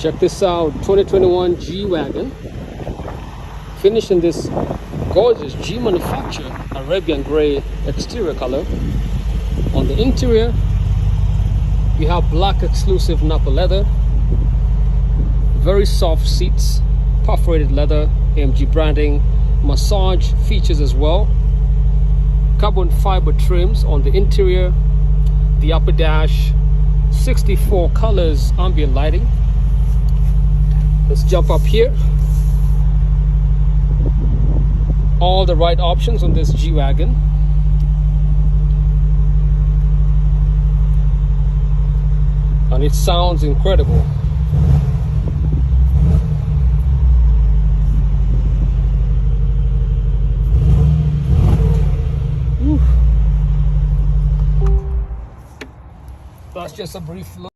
Check this out, 2021 G-Wagon. Finished in this gorgeous G manufacture Arabian gray exterior color. On the interior, you have black exclusive Napa leather, very soft seats, perforated leather, AMG branding, massage features as well, carbon fiber trims on the interior, the upper dash, 64 colors ambient lighting. Let's jump up here. All the right options on this G-Wagon. And it sounds incredible. That's just a brief look.